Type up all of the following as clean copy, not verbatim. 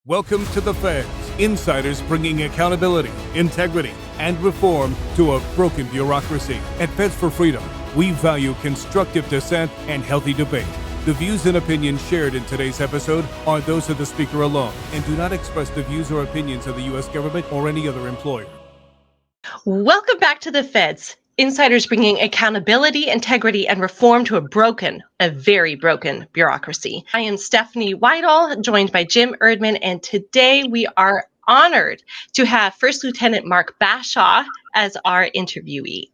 Welcome to the Feds, insiders bringing accountability, integrity, and reform to a broken bureaucracy. At Feds for Freedom, we value constructive dissent and healthy debate. The views and opinions shared in today's episode are those of the speaker alone and do not express the views or opinions of the U.S. government or any other employer. Welcome back to the Feds, insiders bringing accountability, integrity, and reform to a very broken bureaucracy. I am Stephanie Whitehall, joined by Jim Erdman, and today we are honored to have First Lieutenant Mark Bashaw as our interviewee.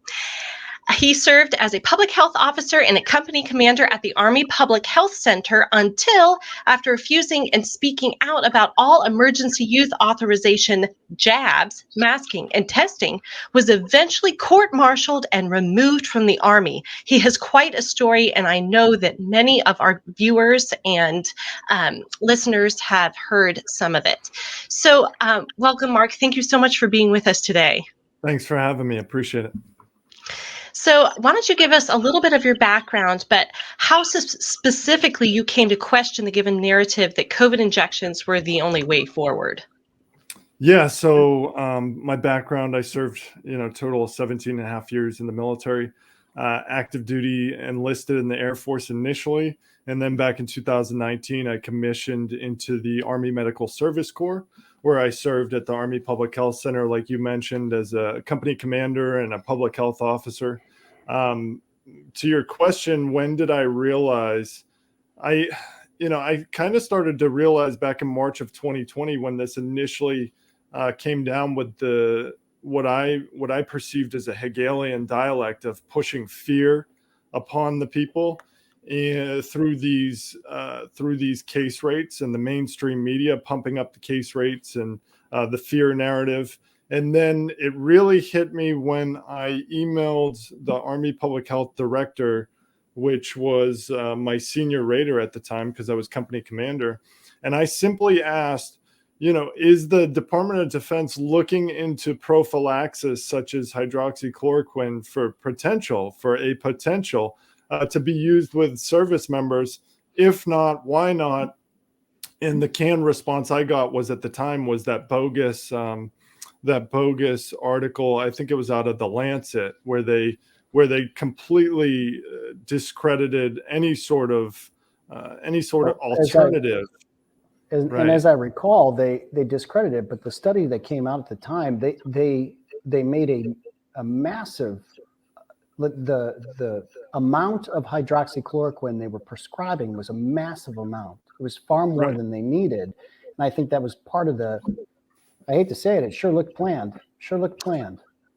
He served as a public health officer and a company commander at the Army Public Health Center until, after refusing and speaking out about all emergency use authorization jabs, masking, and testing, was eventually court-martialed and removed from the Army. He has quite a story, and I know that many of our viewers and listeners have heard some of it. So welcome, Mark. Thank you so much for being with us today. Thanks for having me. I appreciate it. So why don't you give us a little bit of your background, but how specifically you came to question the given narrative that COVID injections were the only way forward? Yeah, so my background, I served, a total of 17 and a half years in the military, active duty, enlisted in the Air Force initially. And then back in 2019, I commissioned into the Army Medical Service Corps, where I served at the Army Public Health Center, like you mentioned, as a company commander and a public health officer. To your question, when did I realize? I kind of started to realize back in March of 2020 when this initially came down with what I perceived as a Hegelian dialect of pushing fear upon the people through these case rates and the mainstream media pumping up the case rates and the fear narrative. And then it really hit me when I emailed the Army Public Health Director, which was my senior rater at the time because I was company commander. And I simply asked, is the Department of Defense looking into prophylaxis such as hydroxychloroquine for a potential to be used with service members? If not, why not? And the canned response I got was at the time was that bogus article. I think it was out of the Lancet where they completely discredited any sort of alternative. And as I recall, they discredited, but the study that came out at the time, they made a massive, the amount of hydroxychloroquine they were prescribing was a massive amount. It was far more than they needed. And I think that was part of I hate to say it, it sure looked planned.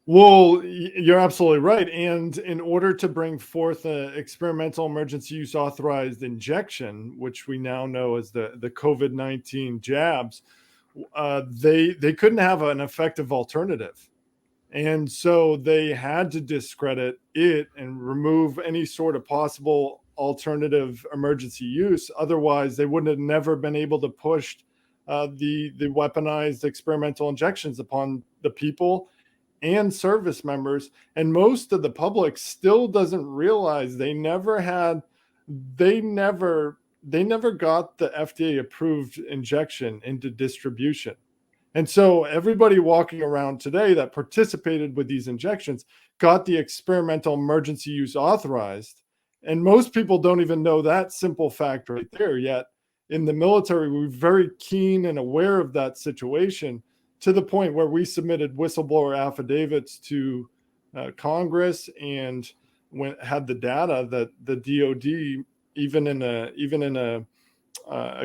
Well, you're absolutely right. And in order to bring forth an experimental emergency use authorized injection, which we now know as the COVID-19 jabs, they couldn't have an effective alternative. And so they had to discredit it and remove any sort of possible alternative emergency use. Otherwise, they would have never been able to push the weaponized experimental injections upon the people and service members. And most of the public still doesn't realize they never got the FDA approved injection into distribution. And so everybody walking around today that participated with these injections got the experimental emergency use authorized. And most people don't even know that simple fact right there yet. In the military, we're very keen and aware of that situation, to the point where we submitted whistleblower affidavits to Congress and had the data that the DoD, even in a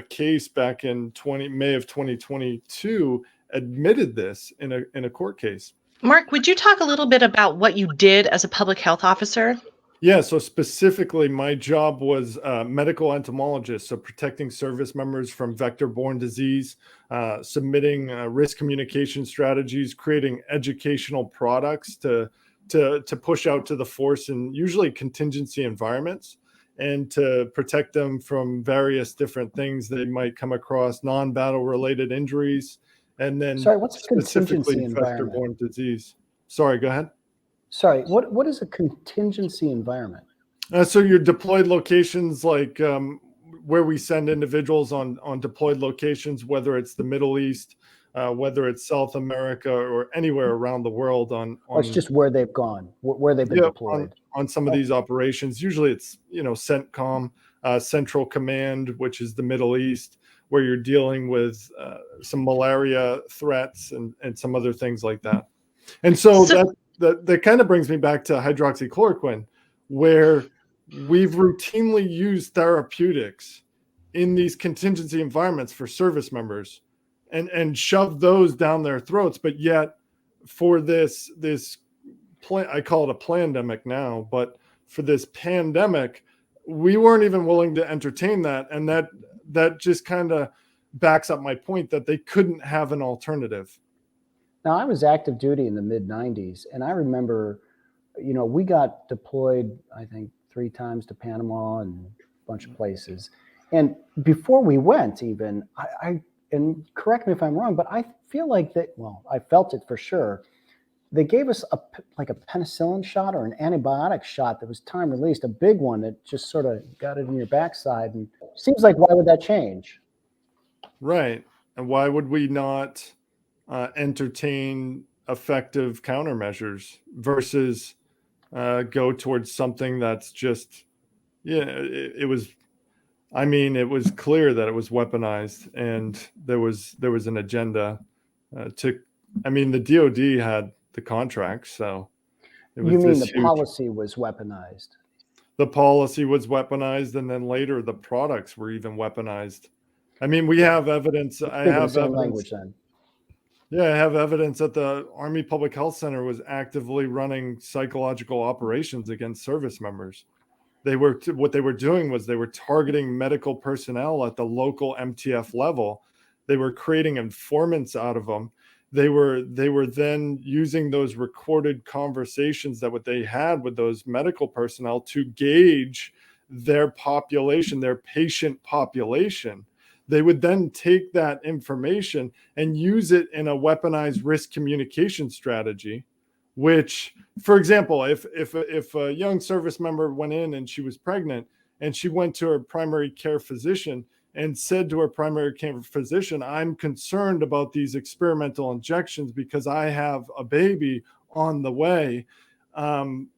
case back in May of 2022, admitted this in a court case. Mark, would you talk a little bit about what you did as a public health officer? Yeah, so specifically, my job was medical entomologist, so protecting service members from vector-borne disease, submitting risk communication strategies, creating educational products to push out to the force in usually contingency environments, and to protect them from various different things they might come across, non-battle related injuries, and then what's a contingency vector-borne disease. Sorry, go ahead. Sorry, what is a contingency environment? So your deployed locations, like where we send individuals on deployed locations, whether it's the Middle East, whether it's South America, or anywhere around the world Or it's just where they've gone, where they've been deployed. on some of these operations. Usually it's, CENTCOM, Central Command, which is the Middle East, where you're dealing with some malaria threats and some other things like that. And so that kind of brings me back to hydroxychloroquine, where we've routinely used therapeutics in these contingency environments for service members and shoved those down their throats. But yet for this I call it a plandemic now, but for this pandemic, we weren't even willing to entertain that. And that just kind of backs up my point that they couldn't have an alternative. Now, I was active duty in the mid 90s, and I remember, we got deployed, I think, 3 times to Panama and a bunch of places. And before we went, even, and correct me if I'm wrong, but I feel like I felt it for sure. They gave us a penicillin shot or an antibiotic shot that was time released, a big one that just sort of got it in your backside. And seems like, why would that change? Right. And why would we not entertain effective countermeasures versus go towards something that's just, it was clear that it was weaponized, and there was an agenda the DOD had the contract, so it was. You mean the policy was weaponized? The policy was weaponized, and then later the products were even weaponized. We have evidence. I have evidence. Then. Yeah, I have evidence that the Army Public Health Center was actively running psychological operations against service members. What they were doing was they were targeting medical personnel at the local MTF level. They were creating informants out of them. They were then using those recorded conversations that what they had with those medical personnel to gauge their population, their patient population. They would then take that information and use it in a weaponized risk communication strategy, which, for example, if a young service member went in and she was pregnant and she went to her primary care physician and said to her primary care physician, "I'm concerned about these experimental injections because I have a baby on the way. I'm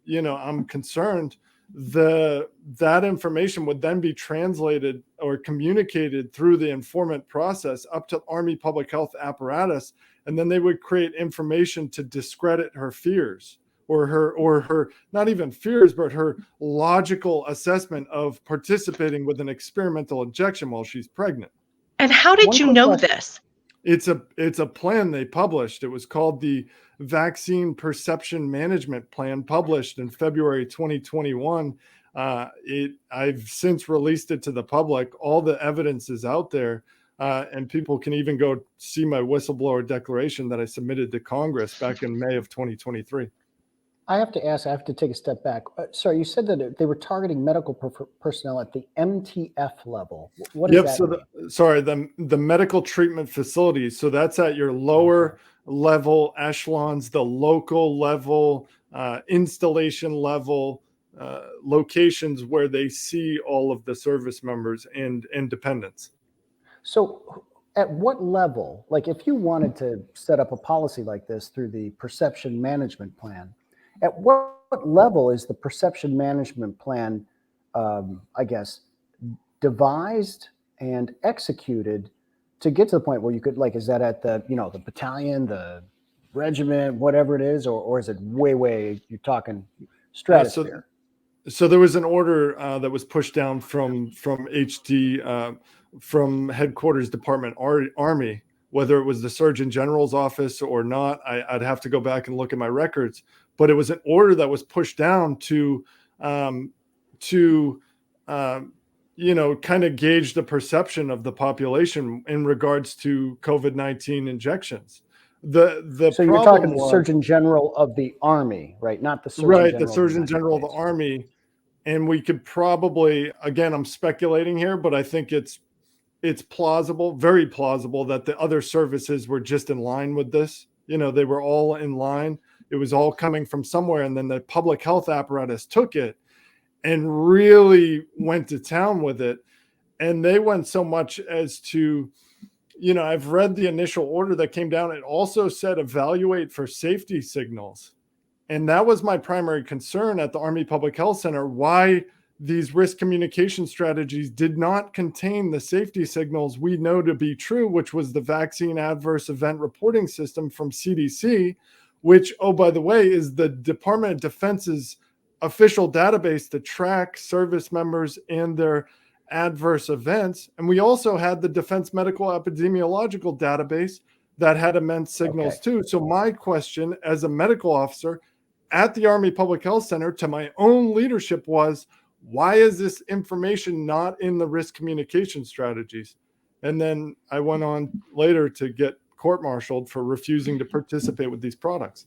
concerned." That information would then be translated or communicated through the informant process up to Army Public Health apparatus, and then they would create information to discredit her fears or her not even fears, but her logical assessment of participating with an experimental injection while she's pregnant. And how did you know this? It's a plan they published. It was called the Vaccine Perception Management Plan, published in February 2021. I've since released it to the public. All the evidence is out there, and people can even go see my whistleblower declaration that I submitted to Congress back in May of 2023. I have to take a step back. Sorry, you said that they were targeting medical personnel at the MTF level. What does that mean? The medical treatment facilities. So that's at your lower level echelons, the local level, installation level, locations where they see all of the service members and dependents. So at what level, like if you wanted to set up a policy like this through the perception management plan, at what level is the perception management plan, devised and executed to get to the point where you could, is that at the battalion, the regiment, whatever it is, or is it way, you're talking stratosphere? So there was an order that was pushed down from HD, from headquarters Department Army, whether it was the Surgeon General's office or not. I'd have to go back and look at my records. But it was an order that was pushed down to kind of gauge the perception of the population in regards to COVID-19 injections. So you're talking the Surgeon General of the Army, right? Not the Surgeon General. Right, the Surgeon General of the Army. And we could probably, again, I'm speculating here, but I think it's plausible, very plausible, that the other services were just in line with this. They were all in line. It was all coming from somewhere. And then the public health apparatus took it and really went to town with it. And they went so much as to, I've read the initial order that came down. It also said evaluate for safety signals. And that was my primary concern at the Army Public Health Center, why these risk communication strategies did not contain the safety signals we know to be true, which was the vaccine adverse event reporting system from CDC, which, oh, by the way, is the Department of Defense's official database to track service members and their adverse events. And we also had the Defense Medical Epidemiological Database that had immense signals too. So my question as a medical officer at the Army Public Health Center to my own leadership was, why is this information not in the risk communication strategies? And then I went on later to get court-martialed for refusing to participate with these products.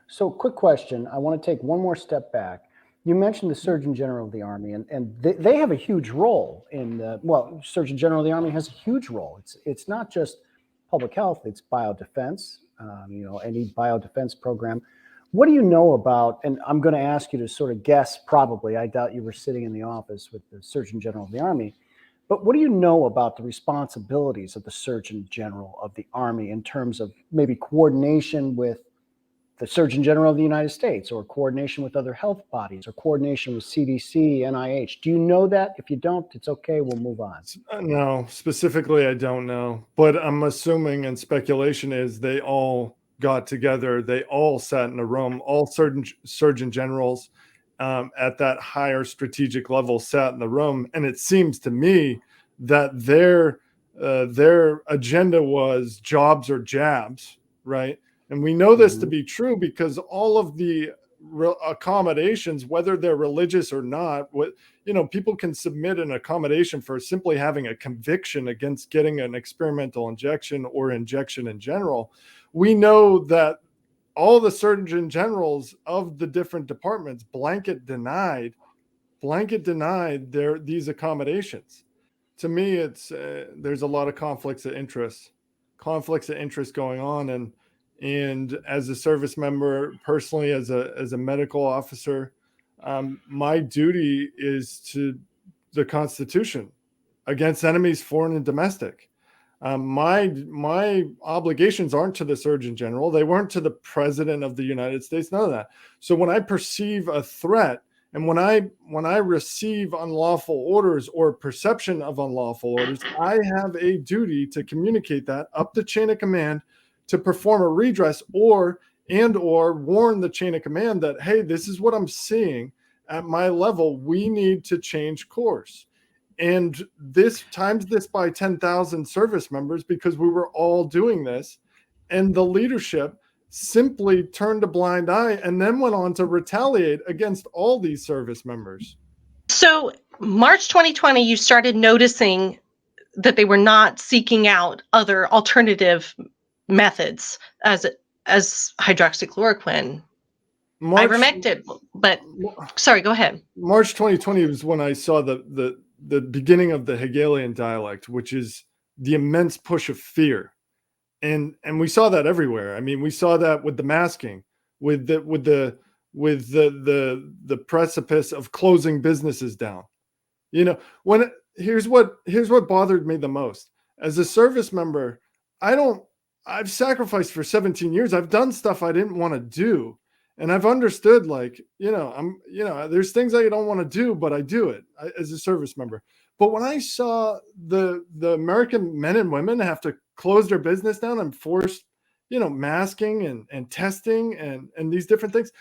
So quick question. I want to take one more step back. You mentioned the Surgeon General of the Army, and they have a huge role in Surgeon General of the Army has a huge role. It's not just public health, it's biodefense, any biodefense program. What do you know about, and I'm going to ask you to sort of guess probably, I doubt you were sitting in the office with the Surgeon General of the Army, but what do you know about the responsibilities of the Surgeon General of the Army in terms of maybe coordination with the Surgeon General of the United States, or coordination with other health bodies, or coordination with CDC, NIH? Do you know that? If you don't, it's okay. We'll move on. No, specifically, I don't know. But I'm assuming, and speculation is, they all got together. They all sat in a room. All surgeon generals at that higher strategic level sat in the room. And it seems to me that their agenda was jobs or jabs, right? And we know this to be true because all of the accommodations, whether they're religious or not, people can submit an accommodation for simply having a conviction against getting an experimental injection or injection in general. We know that all the surgeon generals of the different departments blanket denied these accommodations. To me, it's there's a lot of conflicts of interest going on. And as a service member, personally, as a medical officer, my duty is to the Constitution against enemies, foreign and domestic. My obligations aren't to the Surgeon General. They weren't to the President of the United States, none of that. So when I perceive a threat and when I receive unlawful orders or perception of unlawful orders, I have a duty to communicate that up the chain of command to perform a redress or warn the chain of command that, hey, this is what I'm seeing at my level. We need to change course. And this times this by 10,000 service members because we were all doing this. And the leadership simply turned a blind eye and then went on to retaliate against all these service members. So March 2020, you started noticing that they were not seeking out other alternative methods as hydroxychloroquine. Ivermectin, but sorry, go ahead. March 2020 was when I saw the beginning of the Hegelian dialect, which is the immense push of fear. And we saw that everywhere. I mean, we saw that with the masking, with the precipice of closing businesses down. Here's what bothered me the most. As a service member, I've sacrificed for 17 years. I've done stuff I didn't want to do. And I've understood, there's things I don't want to do, but I do it as a service member. But when I saw the American men and women have to close their business down and force, masking and testing and these different things,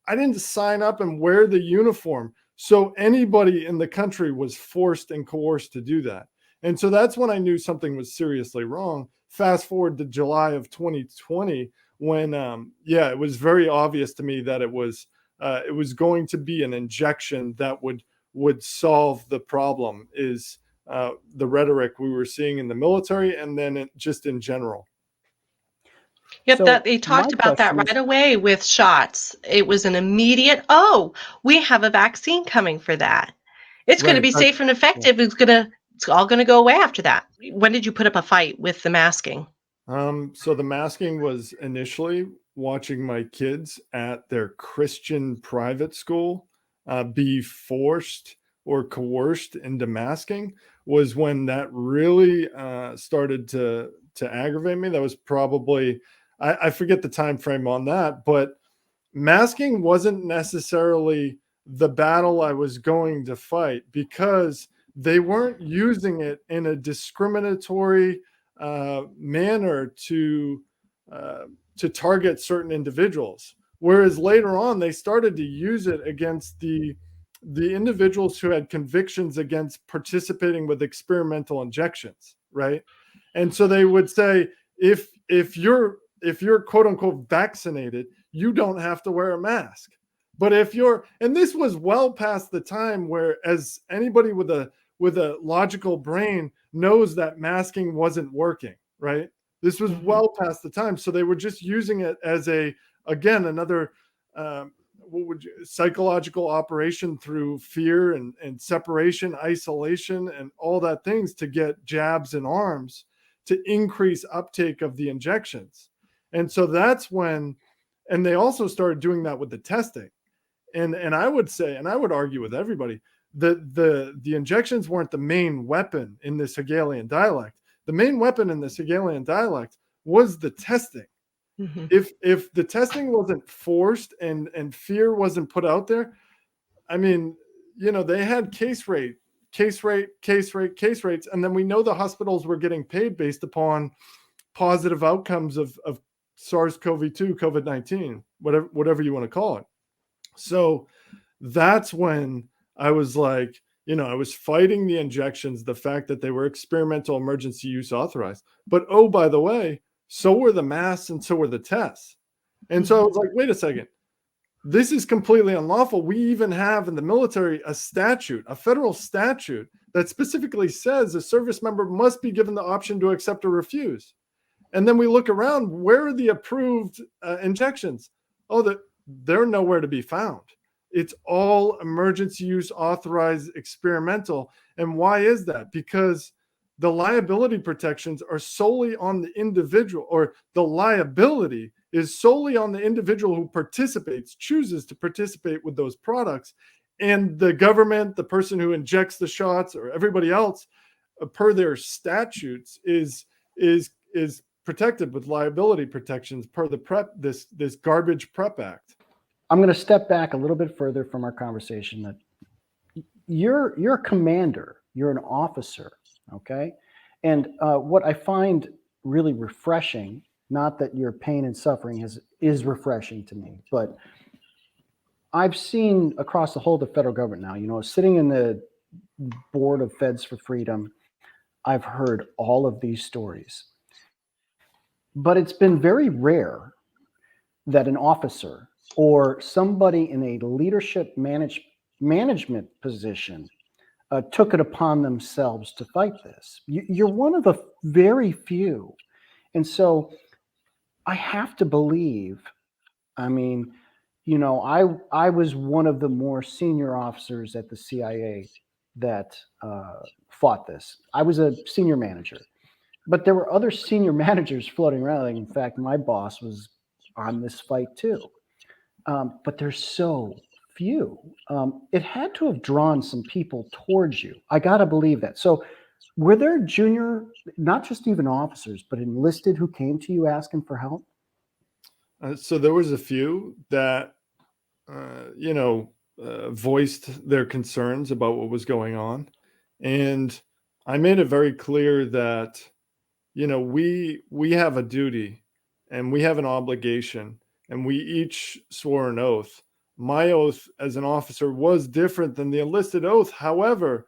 I didn't sign up and wear the uniform. So anybody in the country was forced and coerced to do that. And so that's when I knew something was seriously wrong. Fast forward to July of 2020, when it was very obvious to me that it was going to be an injection that would solve the problem, is the rhetoric we were seeing in the military and then just in general. Yep, so that they talked about that right away with shots. It was an immediate, we have a vaccine coming for that. It's going to be safe and effective. Yeah. It's all going to go away after that. When did you put up a fight with the masking? So the masking was initially watching my kids at their Christian private school be forced or coerced into masking, was when that really started to aggravate me. That was probably, I forget the time frame on that, but masking wasn't necessarily the battle I was going to fight, because they weren't using it in a discriminatory manner to target certain individuals. Whereas later on, they started to use it against the individuals who had convictions against participating with experimental injections, right? And so they would say, if you're quote unquote vaccinated, you don't have to wear a mask. But if you're, and this was well past the time where, as anybody with a logical brain knows, that masking wasn't working, right? This was well past the time. So they were just using it as another psychological operation through fear and separation, isolation, and all that things to get jabs in arms to increase uptake of the injections. And so that's when, and they also started doing that with the testing. And I would say, and I would argue with everybody, that the injections weren't the main weapon in this Hegelian dialect. The main weapon in this Hegelian dialect was the testing. Mm-hmm. If the testing wasn't forced and fear wasn't put out there, I mean, they had case rates, and then we know the hospitals were getting paid based upon positive outcomes of SARS-CoV-2, COVID-19, whatever you want to call it. So that's when I was like, I was fighting the injections, the fact that they were experimental emergency use authorized. But oh, by the way, so were the masks and so were the tests. And so I was like, wait a second, this is completely unlawful. We even have in the military a statute, a federal statute, that specifically says a service member must be given the option to accept or refuse. And then we look around, where are the approved injections? Oh, they're nowhere to be found. It's all emergency use authorized experimental. And why is that? Because the liability protections are solely on the individual, or the liability is solely on the individual who chooses to participate with those products. And the government, the person who injects the shots, or everybody else, per their statutes, is protected with liability protections per the this garbage PrEP Act. I'm going to step back a little bit further from our conversation. That you're a commander, you're an officer, okay? And what I find really refreshing, not that your pain and suffering is refreshing to me, but I've seen across the whole of the federal government now, sitting in the board of Feds for Freedom, I've heard all of these stories. But it's been very rare that an officer or somebody in a leadership management position took it upon themselves to fight this. You're one of the very few. And so I have to believe, I was one of the more senior officers at the CIA that fought this. I was a senior manager, but there were other senior managers floating around. Like, in fact, my boss was on this fight too. But there's so few. It had to have drawn some people towards you. I got to believe that. So were there junior, not just even officers, but enlisted who came to you asking for help? So there was a few that, voiced their concerns about what was going on. And I made it very clear that, we have a duty and we have an obligation, and we each swore an oath. My oath as an officer was different than the enlisted oath. However,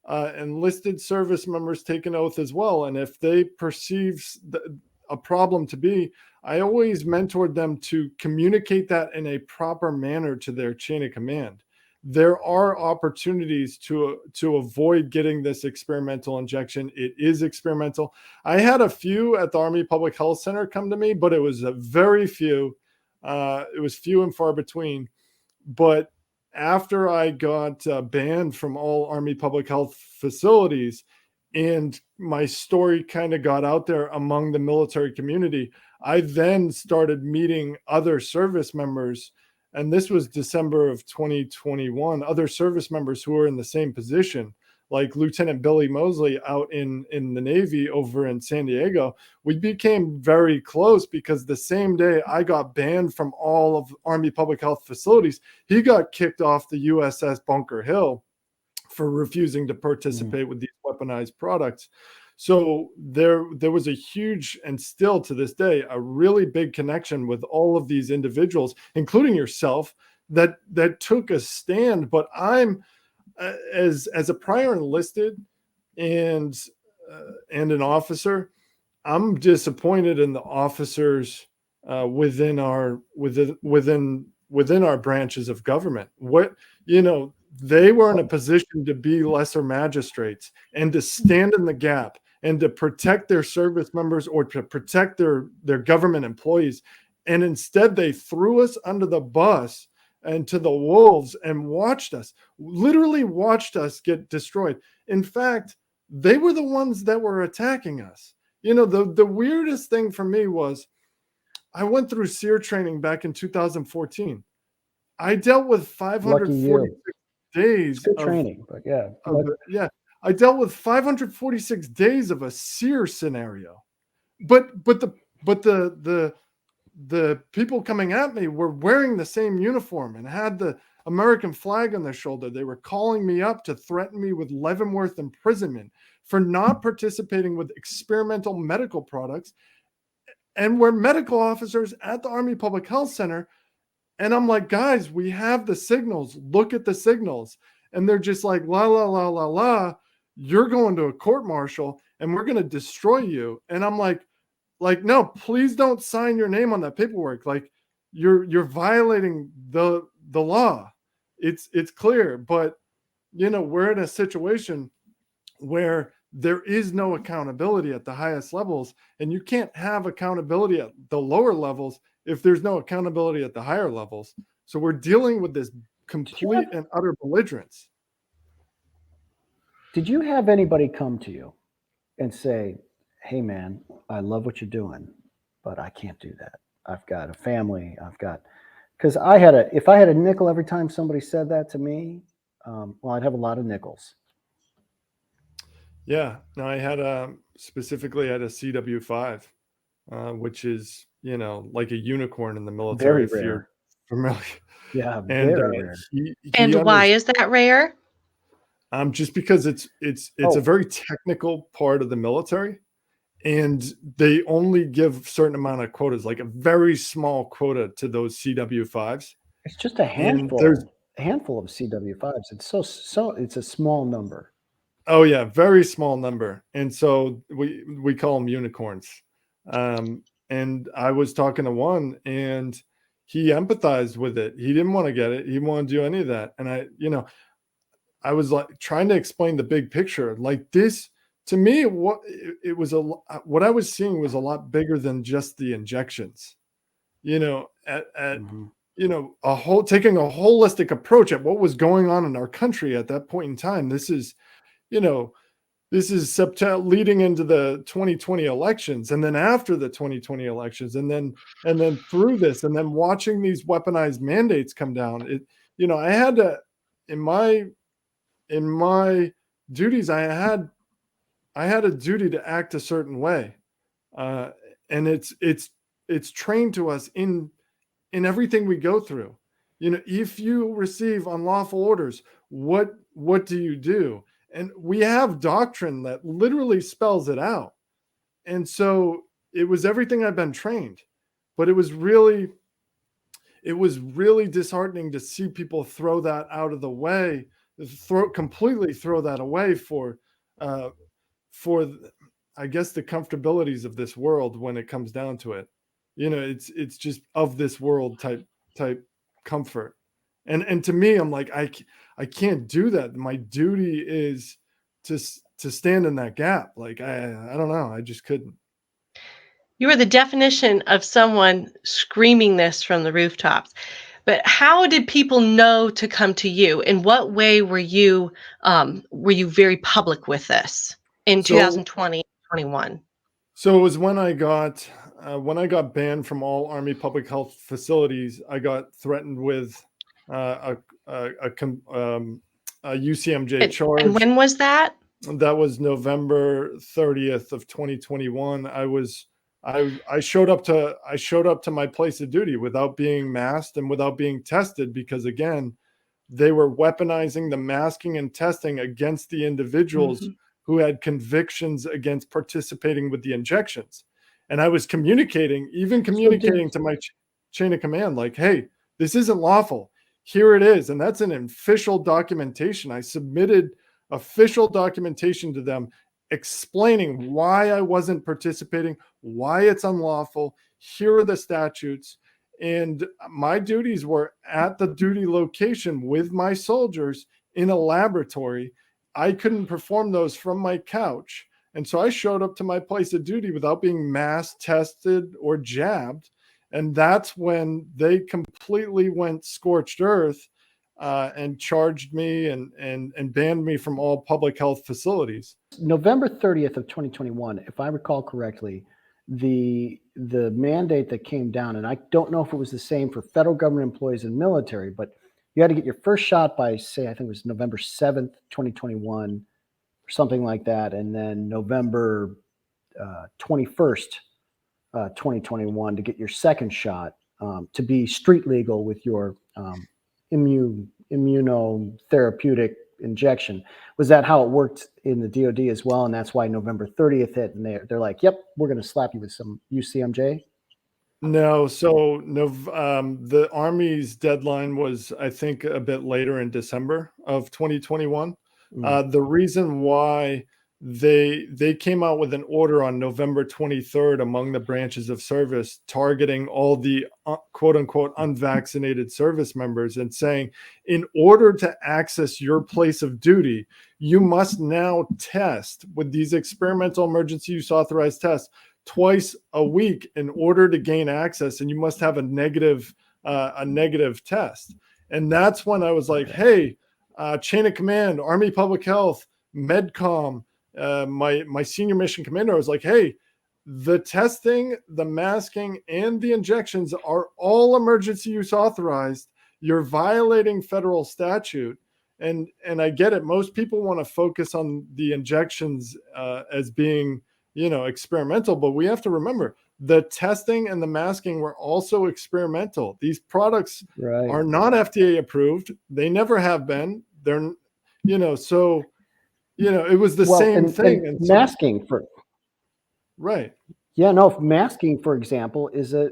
enlisted service members take an oath as well. And if they perceive a problem to be, I always mentored them to communicate that in a proper manner to their chain of command. There are opportunities to avoid getting this experimental injection. It is experimental. I had a few at the Army Public Health Center come to me, but it was a very few. It was few and far between. But after I got banned from all Army public health facilities, and my story kind of got out there among the military community, I then started meeting other service members. And this was December of 2021, other service members who were in the same position, like Lieutenant Billy Mosley out in the Navy over in San Diego, we became very close because the same day I got banned from all of Army public health facilities, he got kicked off the USS Bunker Hill for refusing to participate with these weaponized products. So there was a huge, and still to this day, a really big connection with all of these individuals, including yourself, that took a stand. But I'm as a prior enlisted and an officer, I'm disappointed in the officers within our branches of government. What, they were in a position to be lesser magistrates and to stand in the gap and to protect their service members or to protect their government employees. And instead they threw us under the bus and to the wolves and literally watched us get destroyed. In fact, they were the ones that were attacking us. The weirdest thing for me was I went through SEER training back in 2014. I dealt with 546 days good training, but yeah. I dealt with 546 days of a SEER scenario. But the people coming at me were wearing the same uniform and had the American flag on their shoulder. They were calling me up to threaten me with Leavenworth imprisonment for not participating with experimental medical products, and we're medical officers at the Army Public Health Center. And I'm like, guys, we have the signals. Look at the signals. And they're just like, la, la, la, la, la. You're going to a court martial and we're going to destroy you. And I'm like, no, please don't sign your name on that paperwork. Like you're violating the law. It's clear. But, we're in a situation where there is no accountability at the highest levels, and you can't have accountability at the lower levels if there's no accountability at the higher levels. So we're dealing with this complete and utter belligerence. Did you have anybody come to you and say, hey man, I love what you're doing, but I can't do that. I've got a family. Because if I had a nickel every time somebody said that to me, I'd have a lot of nickels. Yeah, no, I had specifically had a CW5, which is, like a unicorn in the military. Very rare. Familiar. Yeah, And very rare. And why is that rare? Just because it's a very technical part of the military, and they only give a certain amount of quotas, like a very small quota to those CW5s. It's just a handful. There's a handful of CW5s. It's it's a small number. Oh yeah, very small number. And so we call them unicorns. And I was talking to one and he empathized with it. He didn't want to get it. He didn't want to do any of that. And I was like trying to explain the big picture. Like this, to me, what I was seeing was a lot bigger than just the injections. Taking a holistic approach at what was going on in our country at that point in time. This is September leading into the 2020 elections, and then after the 2020 elections, and then through this, and then watching these weaponized mandates come down. I had to, in my duties, I had a duty to act a certain way, and it's trained to us in everything we go through. If you receive unlawful orders, what do you do? And we have doctrine that literally spells it out. And so it was everything I've been trained, but it was really disheartening to see people throw that out of the way, completely throw that away for I guess the comfortabilities of this world when it comes down to it. It's just of this world type comfort. And to me, I'm like, I can't do that. My duty is to stand in that gap. Like, I don't know. I just couldn't. You are the definition of someone screaming this from the rooftops. But how did people know to come to you? In what way were you very public with this in 2020, 21? So it was when I got banned from all Army public health facilities. I got threatened with UCMJ And charge. when was that? That was November 30th of 2021. I showed up to my place of duty without being masked and without being tested, because again, they were weaponizing the masking and testing against the individuals who had convictions against participating with the injections. And I was communicating to my chain of command, like, hey, this isn't lawful. Here it is. And that's an official documentation. I submitted official documentation to them explaining why I wasn't participating, why it's unlawful. Here are the statutes. And my duties were at the duty location with my soldiers in a laboratory. I couldn't perform those from my couch. And so I showed up to my place of duty without being mass tested or jabbed. And that's when they completely went scorched earth and charged me and banned me from all public health facilities. November 30th of 2021, if I recall correctly, the mandate that came down, and I don't know if it was the same for federal government employees and military, but you had to get your first shot by, say, I think it was November 7th, 2021, or something like that. And then November 21st, 2021 to get your second shot to be street legal with your immunotherapeutic injection. Was that how it worked in the DoD as well? And that's why November 30th hit, and they're like, yep, we're going to slap you with some UCMJ? No, so the Army's deadline was, I think, a bit later in December of 2021. The reason why they came out with an order on November 23rd among the branches of service, targeting all the quote unquote unvaccinated service members and saying, in order to access your place of duty, you must now test with these experimental emergency use authorized tests twice a week in order to gain access. And you must have a negative test. And that's when I was like, hey, chain of command, Army Public Health, MedCom, my senior mission commander, I was like, hey, the testing, the masking, and the injections are all emergency use authorized. You're violating federal statute. And I get it. Most people want to focus on the injections as being, experimental, but we have to remember the testing and the masking were also experimental. These products are not FDA approved. They never have been. They're, so, it was the same thing. And masking for right. Yeah, no, masking, for example, is an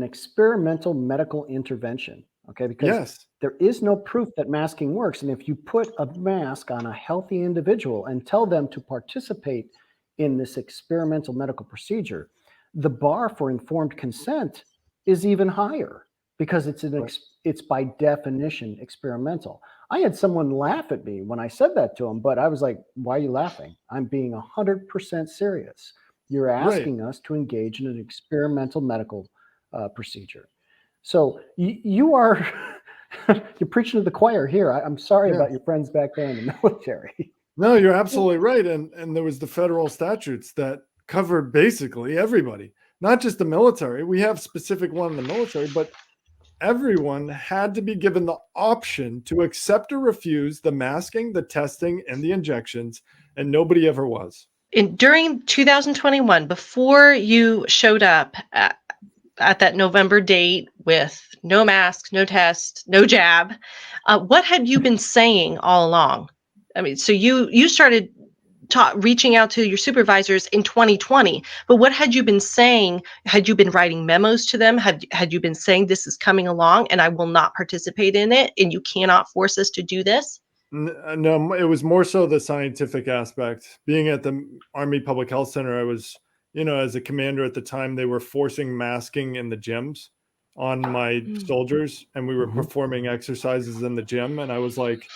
experimental medical intervention. Okay, because there is no proof that masking works. And if you put a mask on a healthy individual and tell them to participate in this experimental medical procedure, the bar for informed consent is even higher because it's by definition experimental. I had someone laugh at me when I said that to him, but I was like, why are you laughing? I'm being 100% serious. You're asking us to engage in an experimental medical procedure. So you are, you're preaching to the choir here. I'm sorry about your friends back there in the military. No, you're absolutely right. And there was the federal statutes that covered basically everybody, not just the military. We have specific one in the military, but everyone had to be given the option to accept or refuse the masking, the testing, and the injections, and nobody ever was. During 2021, before you showed up at that November date with no mask, no test, no jab, what had you been saying all along? I mean, so you started reaching out to your supervisors in 2020, but what had you been saying? Had you been writing memos to them? Had you been saying this is coming along and I will not participate in it and you cannot force us to do this? No, it was more so the scientific aspect. Being at the Army Public Health Center, I was, as a commander at the time, they were forcing masking in the gyms on my soldiers, and we were performing exercises in the gym. And I was like,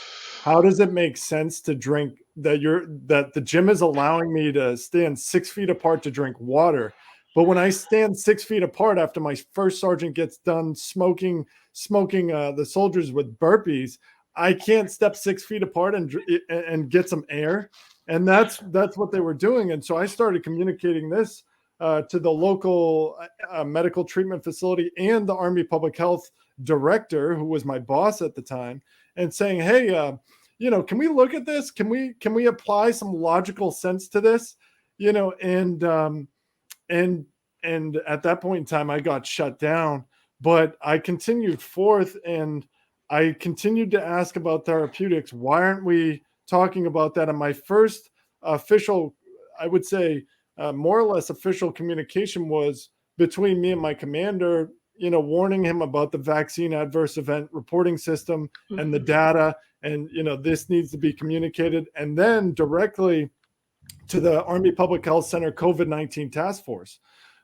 how does it make sense to drink that the gym is allowing me to stand 6 feet apart to drink water? But when I stand 6 feet apart after my first sergeant gets done smoking the soldiers with burpees, I can't step 6 feet apart and get some air. And that's what they were doing. And so I started communicating this to the local medical treatment facility and the Army Public Health director, who was my boss at the time. and saying, hey, can we look at this? Can we apply some logical sense to this? And at that point in time, I got shut down, but I continued forth and I continued to ask about therapeutics. Why aren't we talking about that? And my first official, I would say, more or less official communication was between me and my commander, warning him about the vaccine adverse event reporting system and the data. And, this needs to be communicated. And then directly to the Army Public Health Center COVID-19 task force.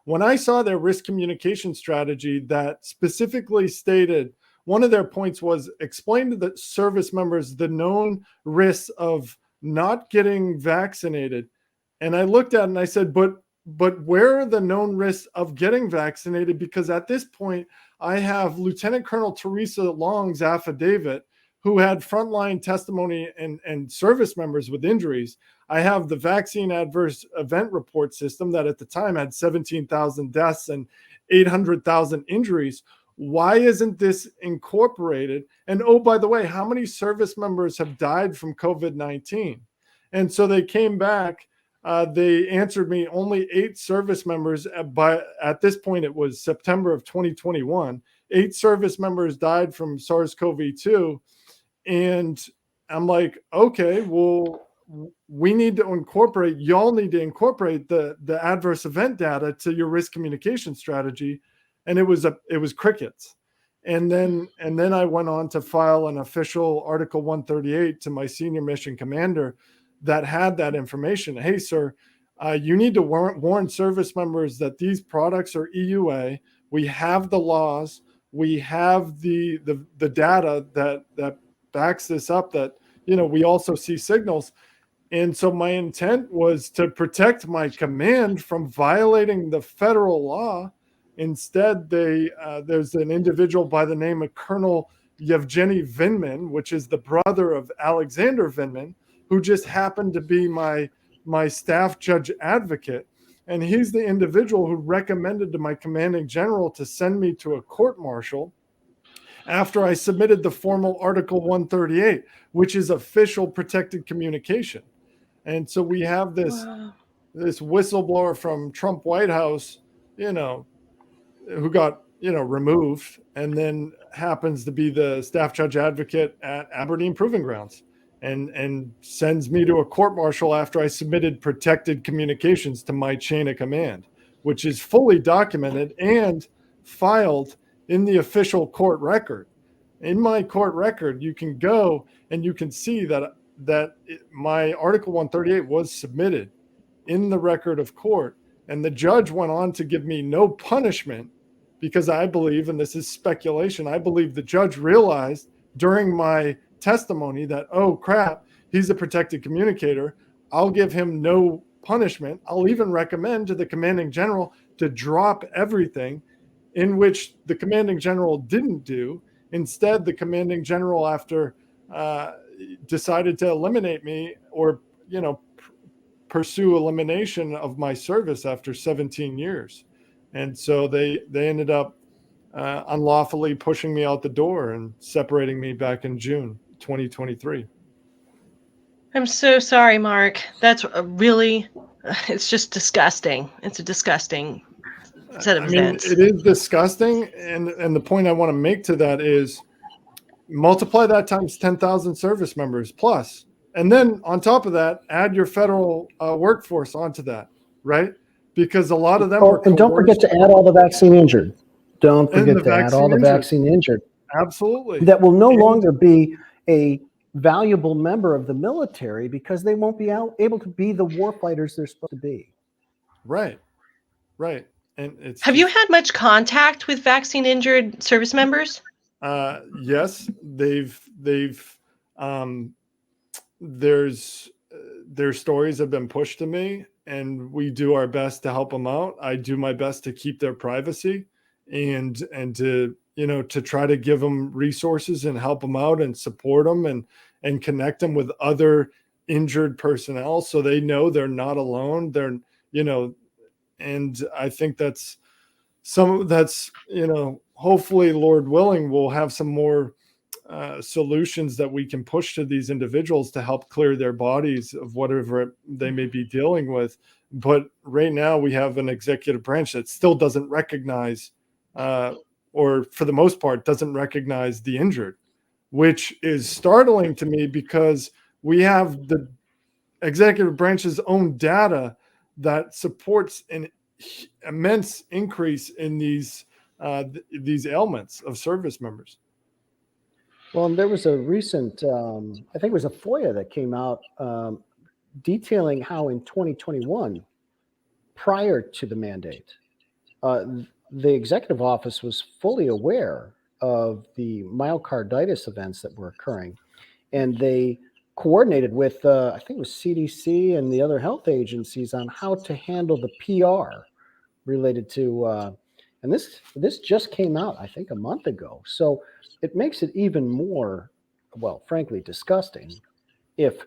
When I saw their risk communication strategy that specifically stated, one of their points was explain to the service members the known risks of not getting vaccinated. And I looked at it and I said, but where are the known risks of getting vaccinated? Because at this point, I have Lieutenant Colonel Teresa Long's affidavit, who had frontline testimony and service members with injuries. I have the vaccine adverse event report system that at the time had 17,000 deaths and 800,000 injuries. Why isn't this incorporated? And oh, by the way, how many service members have died from COVID-19? And so they came back. They answered me only 8 service members. At this point, it was September of 2021. 8 service members died from SARS-CoV-2. And I'm like, okay, well, we need to incorporate, y'all need to incorporate the adverse event data to your risk communication strategy. And it was crickets. And then I went on to file an official Article 138 to my senior mission commander that had that information. Hey, sir, you need to warn service members that these products are EUA. We have the laws. We have the data that backs this up, that, we also see signals. And so my intent was to protect my command from violating the federal law. Instead, there's an individual by the name of Colonel Yevgeny Vindman, which is the brother of Alexander Vindman, who just happened to be my staff judge advocate. And he's the individual who recommended to my commanding general to send me to a court-martial after I submitted the formal Article 138, which is official protected communication. And so we have this whistleblower from Trump White House, who got, removed, and then happens to be the staff judge advocate at Aberdeen Proving Grounds, and sends me to a court-martial after I submitted protected communications to my chain of command, which is fully documented and filed in the official court record. In my court record, you can go and you can see that my Article 138 was submitted in the record of court. And the judge went on to give me no punishment because I believe, and this is speculation, I believe the judge realized during my testimony that, oh crap, he's a protected communicator. I'll give him no punishment. I'll even recommend to the commanding general to drop everything, in which the commanding general didn't do. Instead, the commanding general, after decided to eliminate me, or pursue elimination of my service after 17 years. And so they ended up unlawfully pushing me out the door and separating me back in June 2023. I'm so sorry, Mark. That's it's just disgusting. It's a disgusting set of events. It is disgusting. And the point I want to make to that is multiply that times 10,000 service members plus. And then on top of that, add your federal workforce onto that, right? Because a lot of them were coerced. And don't forget to add all the vaccine injured. Don't forget to add all the vaccine injured. Absolutely. That will no longer be a valuable member of the military because they won't be able to be the war fighters they're supposed to be. Right. And have you had much contact with vaccine injured service members? Yes, their stories have been pushed to me, and we do our best to help them out. I do my best to keep their privacy and to try to give them resources and help them out and support them and connect them with other injured personnel so they know they're not alone. And I think that's hopefully, Lord willing, we'll have some more solutions that we can push to these individuals to help clear their bodies of whatever they may be dealing with. But right now we have an executive branch that still doesn't recognize, or for the most part, doesn't recognize the injured, which is startling to me because we have the executive branch's own data that supports an immense increase in these ailments of service members. Well, and there was a recent, I think it was a FOIA that came out detailing how in 2021, prior to the mandate, the executive office was fully aware of the myocarditis events that were occurring. And they coordinated with, I think it was CDC and the other health agencies on how to handle the PR related to, and this just came out, I think, a month ago. So it makes it even more, well, frankly, disgusting if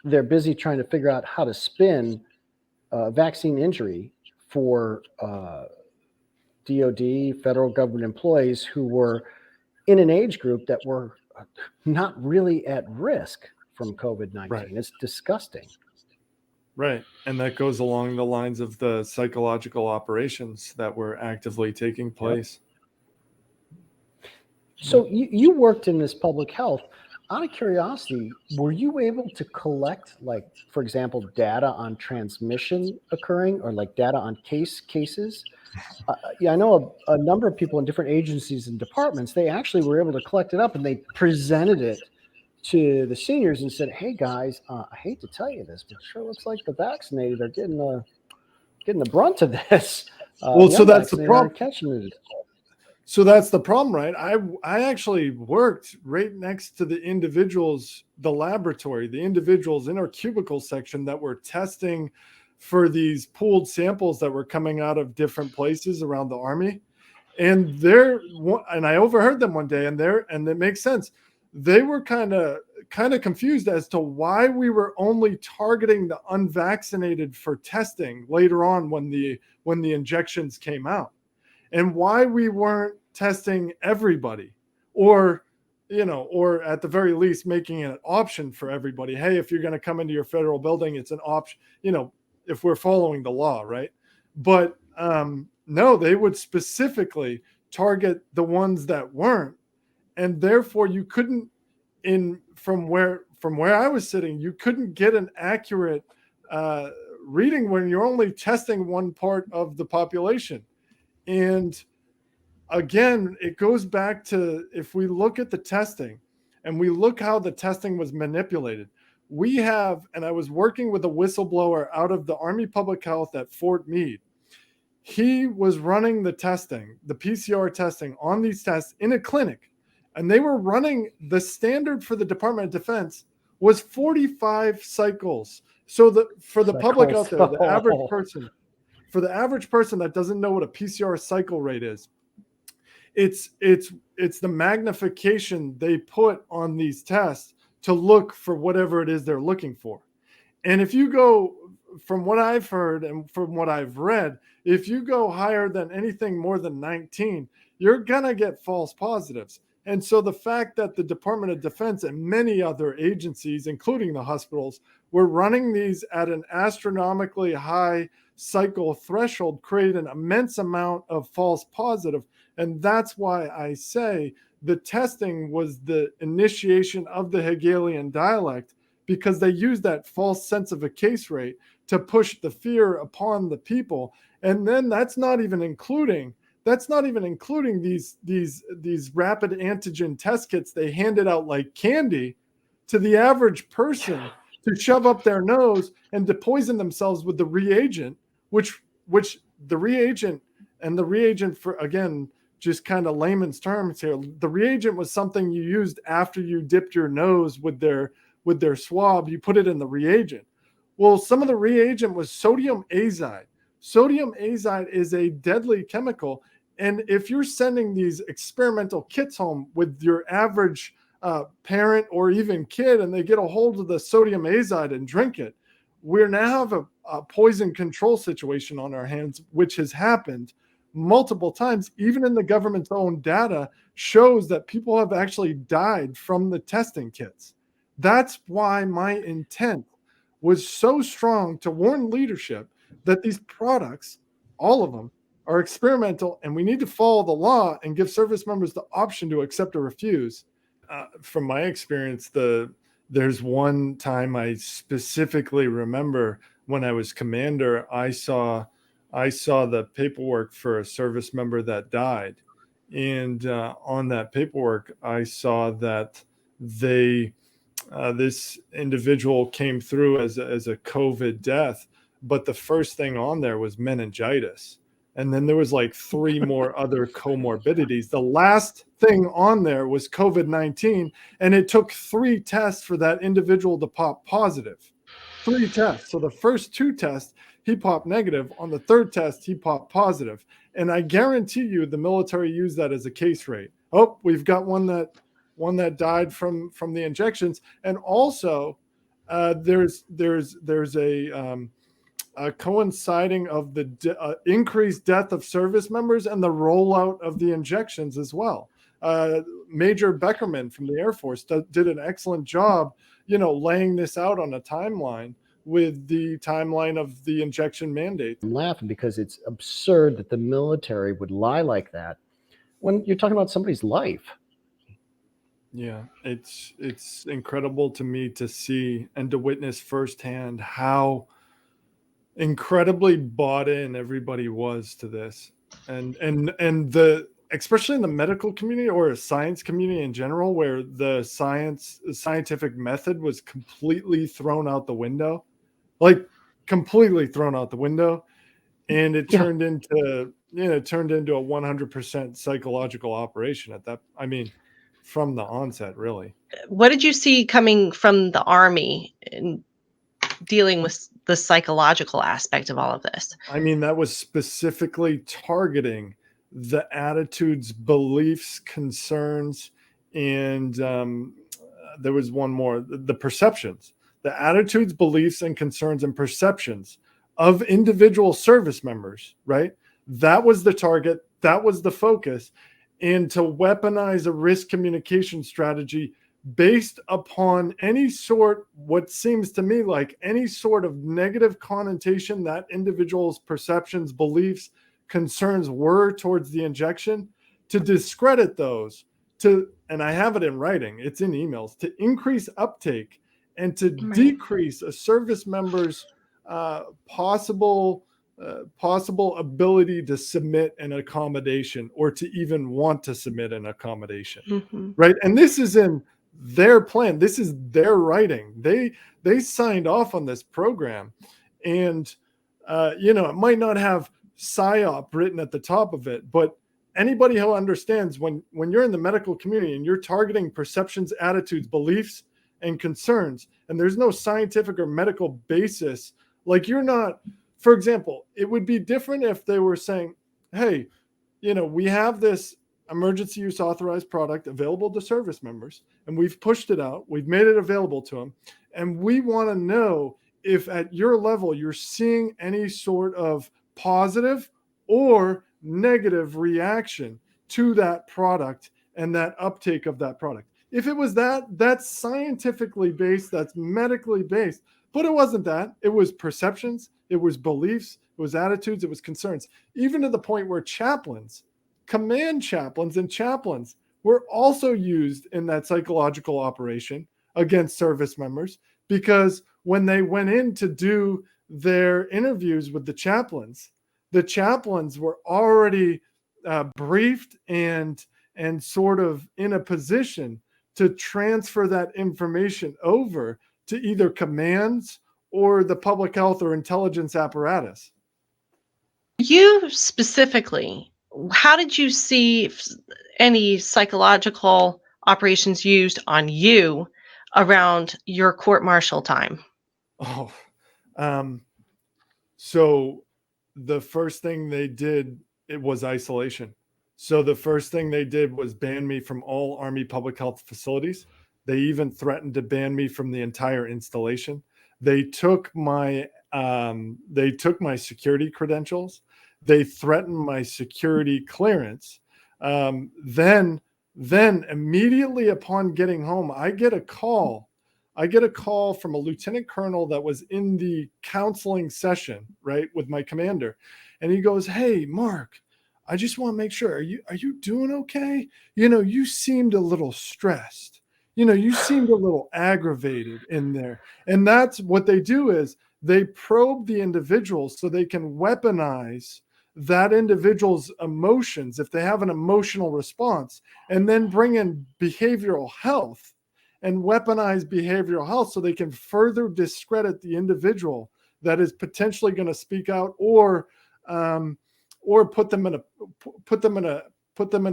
they're busy trying to figure out how to spin vaccine injury for DOD, federal government employees who were in an age group that were not really at risk from COVID-19. Right. It's disgusting. Right. And that goes along the lines of the psychological operations that were actively taking place. Yep. So you worked in this public health. Out of curiosity, were you able to collect, like, for example, data on transmission occurring or like data on cases? Yeah, I know a number of people in different agencies and departments, they actually were able to collect it up and they presented it to the seniors and said, hey guys, I hate to tell you this, but it sure looks like the vaccinated are getting the brunt of this. Well, so that's the problem. Catching it. So that's the problem, right? I actually worked right next to the individuals, the laboratory, the individuals in our cubicle section that were testing for these pooled samples that were coming out of different places around the Army. And I overheard them one day, and it makes sense. They were kind of confused as to why we were only targeting the unvaccinated for testing later on when the injections came out, and why we weren't testing everybody, or at the very least making it an option for everybody. Hey, if you're going to come into your federal building, it's an option, if we're following the law, right? But no, they would specifically target the ones that weren't. And therefore you couldn't, from where I was sitting, you couldn't get an accurate reading when you're only testing one part of the population. And again, it goes back to, if we look at the testing and we look how the testing was manipulated, and I was working with a whistleblower out of the Army Public Health at Fort Meade. He was running the testing, the PCR testing on these tests in a clinic. And they were running, the standard for the Department of Defense was 45 cycles. So for the public out there, the average person that doesn't know what a PCR cycle rate is, it's the magnification they put on these tests to look for whatever it is they're looking for. And if you go, from what I've heard and from what I've read, if you go higher than anything more than 19, you're gonna get false positives. And so the fact that the Department of Defense and many other agencies, including the hospitals, were running these at an astronomically high cycle threshold created an immense amount of false positive. And that's why I say the testing was the initiation of the Hegelian dialect, because they used that false sense of a case rate to push the fear upon the people. And then that's not even including these rapid antigen test kits they handed out like candy to the average person to shove up their nose and to poison themselves with the reagent, which the reagent for, again, just kind of layman's terms here, the reagent was something you used after you dipped your nose with their swab. You put it in the reagent. Well, some of the reagent was sodium azide. Sodium azide is a deadly chemical. And if you're sending these experimental kits home with your average parent or even kid, and they get a hold of the sodium azide and drink it, we now have a poison control situation on our hands, which has happened multiple times, even in the government's own data, shows that people have actually died from the testing kits. That's why my intent was so strong to warn leadership that these products, all of them, are experimental, and we need to follow the law and give service members the option to accept or refuse. From my experience, there's one time I specifically remember when I was commander, I saw the paperwork for a service member that died, and on that paperwork, I saw that this individual came through as a COVID death, but the first thing on there was meningitis. And then there was like 3 more other comorbidities. The last thing on there was COVID-19, and it took 3 tests for that individual to pop positive. 3 tests. So the first 2 tests, he popped negative. On the 3rd test, he popped positive. And I guarantee you the military used that as a case rate. Oh, we've got one that died from the injections. And also there's a coinciding of the increased death of service members and the rollout of the injections as well. Major Beckerman from the Air Force did an excellent job, laying this out on a timeline with the timeline of the injection mandate. I'm laughing because it's absurd that the military would lie like that when you're talking about somebody's life. Yeah, it's incredible to me to see and to witness firsthand how incredibly bought in everybody was to this, and the especially in the medical community or a science community in general, where the scientific method was completely thrown out the window, completely thrown out the window, and it turned into a 100% psychological operation at that. I mean, from the onset, really. What did you see coming from the Army in dealing with the psychological aspect of all of this? I mean, that was specifically targeting the attitudes, beliefs, concerns, and there was one more, the perceptions, the attitudes, beliefs, and concerns and perceptions of individual service members, right? That was the target. That was the focus. And to weaponize a risk communication strategy based upon any sort, what seems to me like any sort of negative connotation that individual's perceptions, beliefs, concerns were towards the injection, to discredit those, and I have it in writing, it's in emails, to increase uptake and to decrease a service member's possible ability to submit an accommodation or to even want to submit an accommodation, right? And this is in their plan. This is their writing. They signed off on this program, and it might not have PSYOP written at the top of it, but anybody who understands when you're in the medical community and you're targeting perceptions, attitudes, beliefs, and concerns, and there's no scientific or medical basis, you're not. For example, it would be different if they were saying, hey, we have this emergency use authorized product available to service members, and we've pushed it out, we've made it available to them, and we want to know if at your level you're seeing any sort of positive or negative reaction to that product and that uptake of that product. If it was that's scientifically based, that's medically based, but it wasn't that. It was perceptions, it was beliefs, it was attitudes, it was concerns, even to the point where command chaplains and chaplains were also used in that psychological operation against service members, because when they went in to do their interviews with the chaplains were already briefed and sort of in a position to transfer that information over to either commands or the public health or intelligence apparatus. You specifically, how did you see any psychological operations used on you around your court-martial time? So the first thing they did, it was isolation. So the first thing they did was ban me from all Army public health facilities. They even threatened to ban me from the entire installation. They took my security credentials. they threaten my security clearance. Then immediately upon getting home, I get a call from a lieutenant colonel that was in the counseling session, right, with my commander. And he goes, "Hey, Mark, I just want to make sure, are you doing okay? You seemed a little stressed. You seemed a little aggravated in there." And that's what they do, is they probe the individual so they can weaponize that individual's emotions if they have an emotional response, and then bring in behavioral health and weaponize behavioral health so they can further discredit the individual that is potentially going to speak out, or put them in a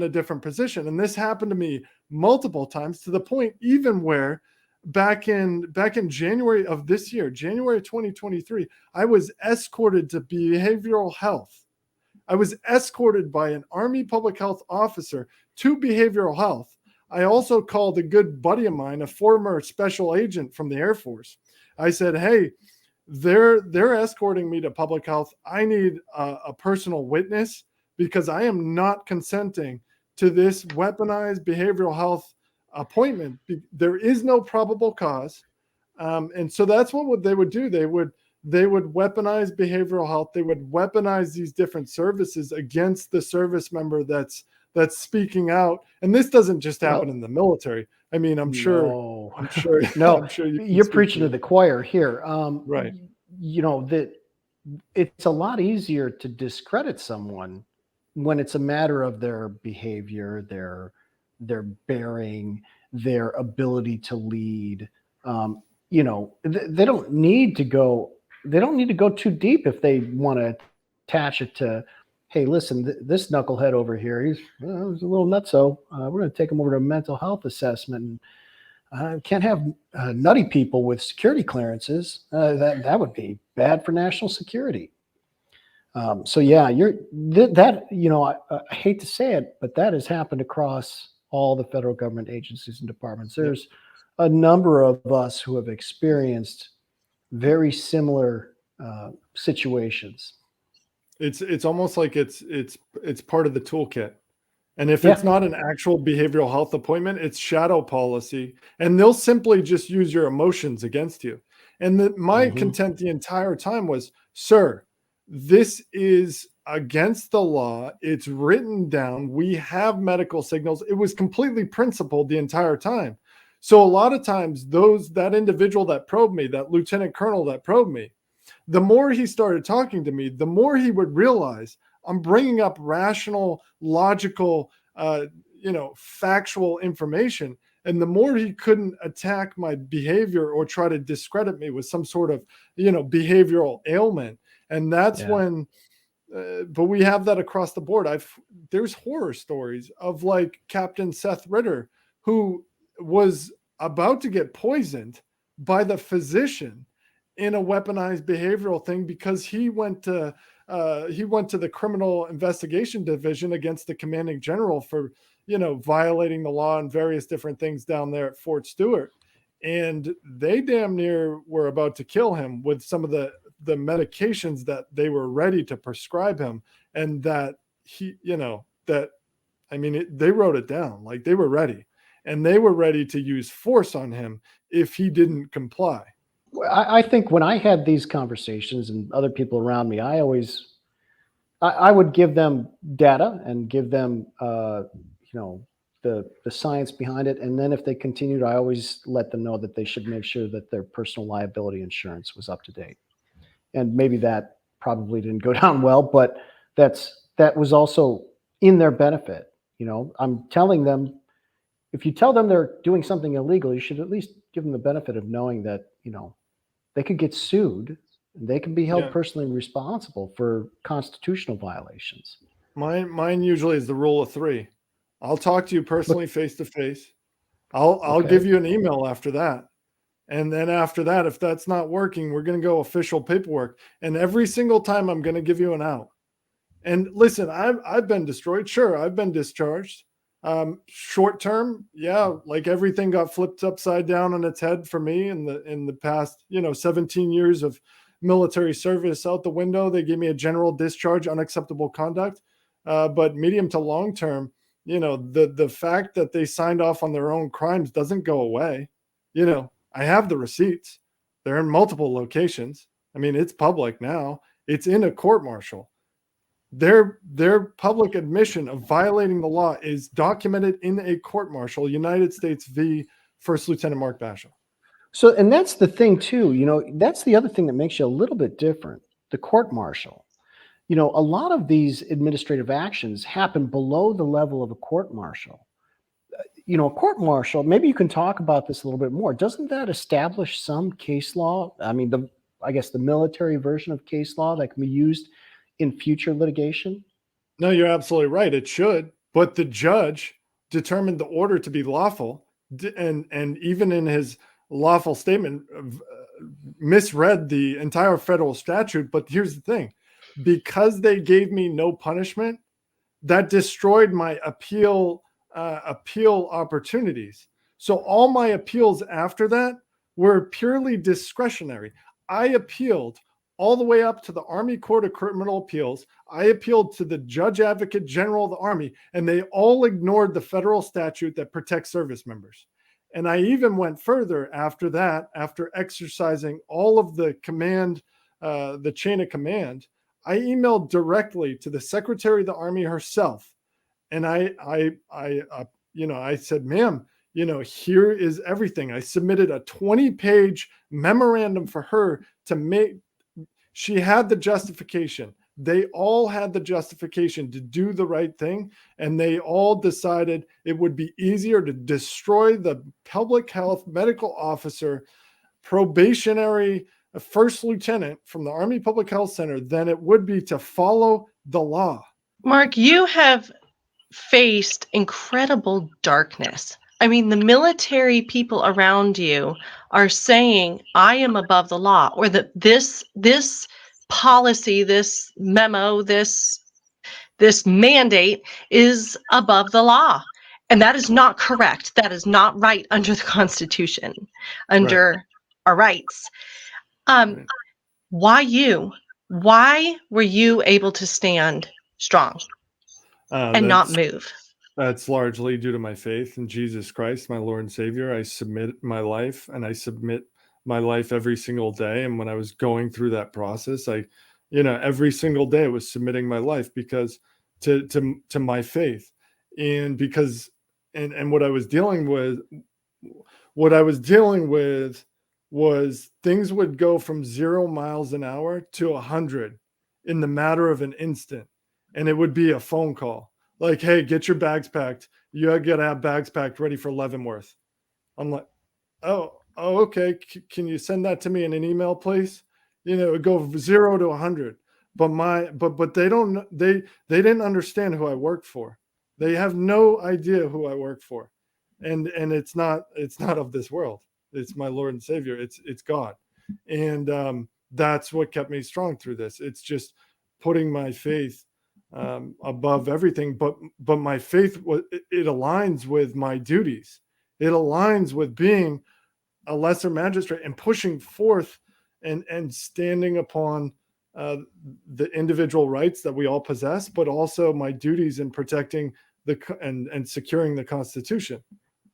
different position. And this happened to me multiple times, to the point even where back in January of this year, January 2023, I was escorted to behavioral health. I was escorted by an Army public health officer to behavioral health. I also called a good buddy of mine, a former special agent from the Air Force. I said, "Hey, they're escorting me to public health. I need a personal witness, because I am not consenting to this weaponized behavioral health appointment. There is no probable cause." And so that's what they would do. They would weaponize behavioral health. They would weaponize these different services against the service member that's speaking out. And this doesn't just happen in the military. I mean, I'm sure. No. No, I'm sure you're preaching to the choir here. Right. That it's a lot easier to discredit someone when it's a matter of their behavior, their bearing, their ability to lead. They don't need to go too deep if they want to attach it to, "Hey, listen, this knucklehead over here, he's a little nutso. We're going to take him over to a mental health assessment. Can't have nutty people with security clearances. That would be bad for national security." So yeah, I hate to say it, but that has happened across all the federal government agencies and departments. There's a number of us who have experienced very similar situations. It's almost like it's part of the toolkit. And if it's not an actual behavioral health appointment, it's shadow policy, and they'll simply just use your emotions against you. And my content the entire time was, "Sir, this is against the law. It's written down. We have medical signals." It was completely principled the entire time. So a lot of times that individual that probed me, that lieutenant colonel that probed me, the more he started talking to me, the more he would realize I'm bringing up rational, logical, factual information. And the more he couldn't attack my behavior or try to discredit me with some sort of, behavioral ailment. And that's when, but we have that across the board. There's horror stories of like Captain Seth Ritter, who was about to get poisoned by the physician in a weaponized behavioral thing, because he went to the criminal investigation division against the commanding general for, violating the law and various different things down there at Fort Stewart. And they damn near were about to kill him with some of the medications that they were ready to prescribe him. And that they wrote it down, like they were ready, and they were ready to use force on him if he didn't comply. I think when I had these conversations and other people around me, I would give them data and give them, the science behind it. And then if they continued, I always let them know that they should make sure that their personal liability insurance was up to date. And maybe that probably didn't go down well, but that was also in their benefit. I'm telling them, if you tell them they're doing something illegal, you should at least give them the benefit of knowing that, they could get sued. They can be held personally responsible for constitutional violations. Mine usually is the rule of three. I'll talk to you personally, face to face. I'll give you an email after that. And then after that, if that's not working, we're going to go official paperwork. And every single time I'm going to give you an out. And listen, I've been destroyed. Sure, I've been discharged. Short term, like everything got flipped upside down on its head for me in the past, 17 years of military service out the window. They gave me a general discharge, unacceptable conduct. But medium to long term, the fact that they signed off on their own crimes doesn't go away. I have the receipts. They're in multiple locations. I mean, it's public now. It's in a court martial. Their public admission of violating the law is documented in a court martial, United States v. First Lieutenant Mark Bashaw. So, and that's the thing too, that's the other thing that makes you a little bit different, the court martial. A lot of these administrative actions happen below the level of a court martial. A court martial, maybe you can talk about this a little bit more. Doesn't that establish some case law? I mean, I guess the military version of case law that can be used in future litigation? No, you're absolutely right. It should, but the judge determined the order to be lawful, and even in his lawful statement, misread the entire federal statute. But here's the thing: because they gave me no punishment, that destroyed my appeal opportunities. So all my appeals after that were purely discretionary. I appealed all the way up to the Army Court of Criminal Appeals. I appealed to the Judge Advocate General of the Army, and they all ignored the federal statute that protects service members. And I even went further after that, after exercising all of the chain of command. I emailed directly to the Secretary of the Army herself. And I said, ma'am, here is everything. I submitted a 20-page memorandum for her to make. She had the justification. They all had the justification to do the right thing. And they all decided it would be easier to destroy the public health medical officer, probationary first lieutenant from the Army Public Health Center than it would be to follow the law. Mark, you have faced incredible darkness. I mean, the military people around you are saying, I am above the law, or that this policy, this memo, this mandate is above the law. And that is not correct. That is not right under the Constitution, under our rights. Why you? Why were you able to stand strong and not move? That's largely due to my faith in Jesus Christ, my Lord and Savior. I submit my life, and I submit my life every single day. And when I was going through that process, every single day I was submitting my life because to my faith, and because and what I was dealing with was things would go from 0 miles an hour to 100 in the matter of an instant, and it would be a phone call. Like, hey, get your bags packed. You got to have bags packed ready for Leavenworth. I'm like, oh, okay. Can you send that to me in an email, please? It would go 0 to 100. But they didn't understand who I worked for. They have no idea who I work for, and it's not of this world. It's my Lord and Savior. It's God, and that's what kept me strong through this. It's just putting my faith above everything, but my faith, it aligns with my duties. It aligns with being a lesser magistrate and pushing forth and standing upon the individual rights that we all possess, but also my duties in protecting and securing the Constitution.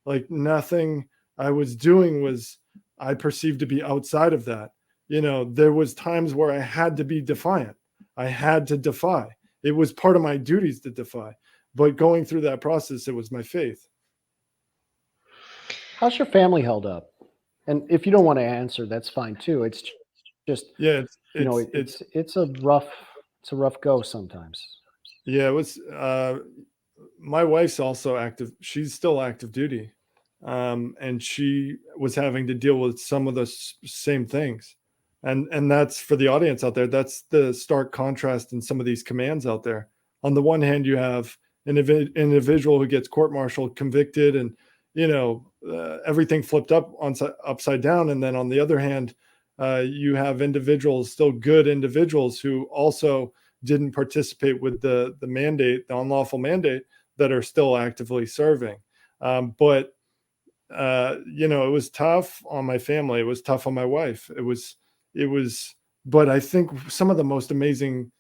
Like, nothing I was doing was I perceived to be outside of that. There was times where I had to be defiant. I had to defy. It was part of my duties to defy. But going through that process, it was my faith. How's your family held up? And if you don't want to answer, that's fine too. It's just, it's a rough go sometimes. Yeah, it was. My wife's also active. She's still active duty, and she was having to deal with some of the same things. And that's, for the audience out there, that's the stark contrast in some of these commands out there. On the one hand, you have an individual who gets court-martialed, convicted, and everything flipped upside down. And then on the other hand, you have individuals, still good individuals, who also didn't participate with the mandate, the unlawful mandate, that are still actively serving. But it was tough on my family. It was tough on my wife. It was But I think some of the most amazing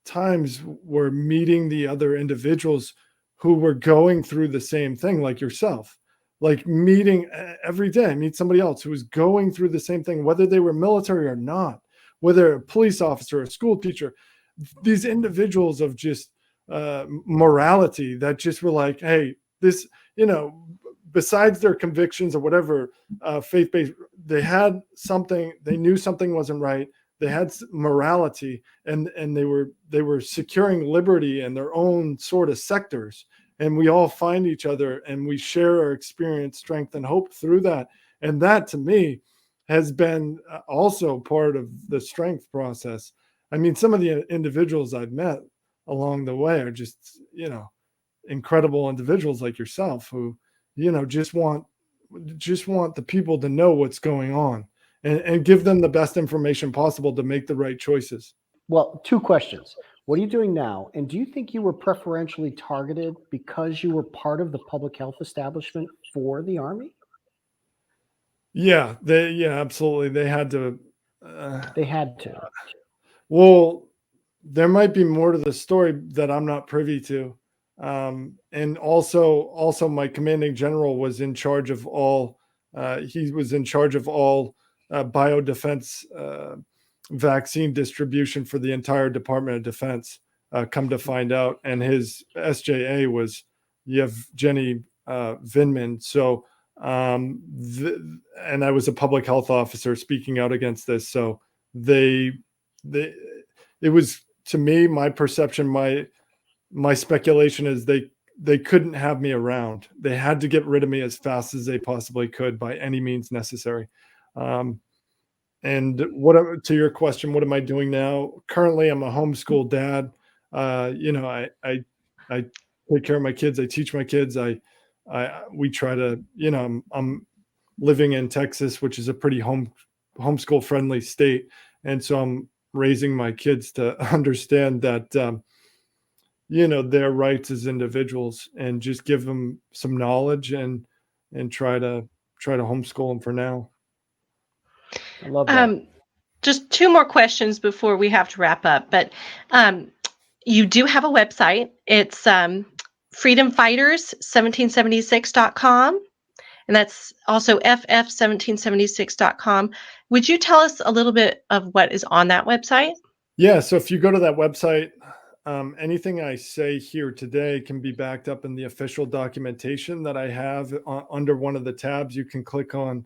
times were meeting the other individuals who were going through the same thing, like yourself. Like meeting every day, meet somebody else who was going through the same thing, whether they were military or not, whether a police officer, a school teacher, these individuals of just morality that just were like, hey, this, besides their convictions or whatever, faith-based, they had something, they knew something wasn't right. They had morality, and they were securing liberty in their own sort of sectors. And we all find each other and we share our experience, strength, and hope through that. And that, to me, has been also part of the strength process. I mean, some of the individuals I've met along the way are just, incredible individuals like yourself who, just want the people to know what's going on, and give them the best information possible to make the right choices. Well, two questions. What are you doing now? And do you think you were preferentially targeted because you were part of the public health establishment for the Army? Yeah, absolutely. They had to. They had to. Well, there might be more to the story that I'm not privy to. And also my commanding general was in charge of all, he was in charge of all biodefense vaccine distribution for the entire Department of Defense, come to find out. And his SJA was Yevgeny Vinman. So, and I was a public health officer speaking out against this. So it was, to me, my perception, my speculation is they couldn't have me around. They had to get rid of me as fast as they possibly could by any means necessary. And to your question, what am I doing now? Currently, I'm a homeschool dad. I take care of my kids. I teach my kids. We try to, I'm living in Texas, which is a pretty homeschool friendly state. And so I'm raising my kids to understand that, their rights as individuals, and just give them some knowledge and try to homeschool them for now. I love that. Just two more questions before we have to wrap up. But you do have a website. It's freedomfighters1776.com. And that's also ff1776.com. Would you tell us a little bit of what is on that website? Yeah. So if you go to that website, anything I say here today can be backed up in the official documentation that I have under one of the tabs. You can click on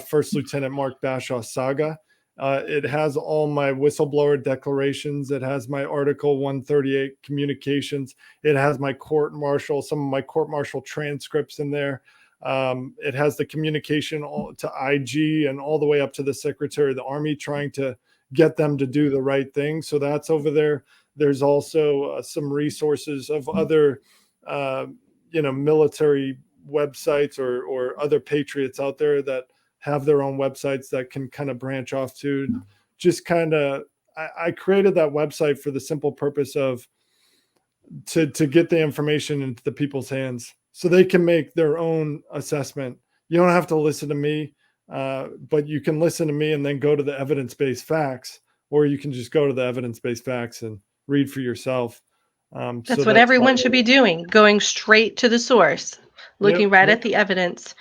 First Lieutenant Mark Bashaw saga. It has all my whistleblower declarations. It has my Article 138 communications. It has my some of my court-martial transcripts in there. It has the communication to IG and all the way up to the Secretary of the Army, trying to get them to do the right thing. So that's over there. There's also some resources of other, military websites or other patriots out there that have their own websites that can kind of branch off to. Just kind of, I created that website for the simple purpose of to get the information into the people's hands so they can make their own assessment. You don't have to listen to me, but you can listen to me and then go to the evidence-based facts, or you can just go to the evidence-based facts and read for yourself. That's what everyone should be doing, going straight to the source, looking right at the evidence.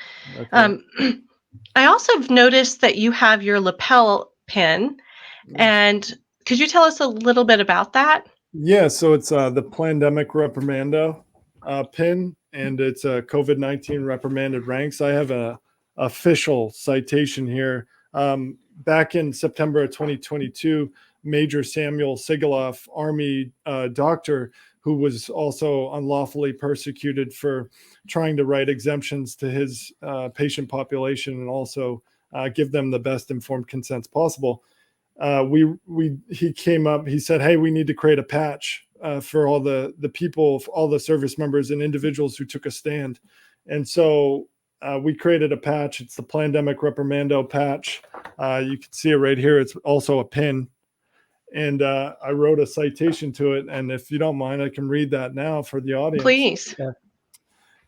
Right. I also have noticed that you have your lapel pin, and could you tell us a little bit about that? Yeah, so it's the plandemic reprimando pin, and it's a COVID-19 reprimanded ranks. I have a official citation here. Back in September of 2022, Major Samuel Sigaloff, Army doctor, who was also unlawfully persecuted for trying to write exemptions to his patient population and also give them the best informed consents possible. He came up, he said, hey, we need to create a patch for all the people, all the service members and individuals who took a stand. And so we created a patch. It's the Plandemic Reprimando patch. You can see it right here. It's also a pin. And I wrote a citation to it. And if you don't mind, I can read that now for the audience. Please.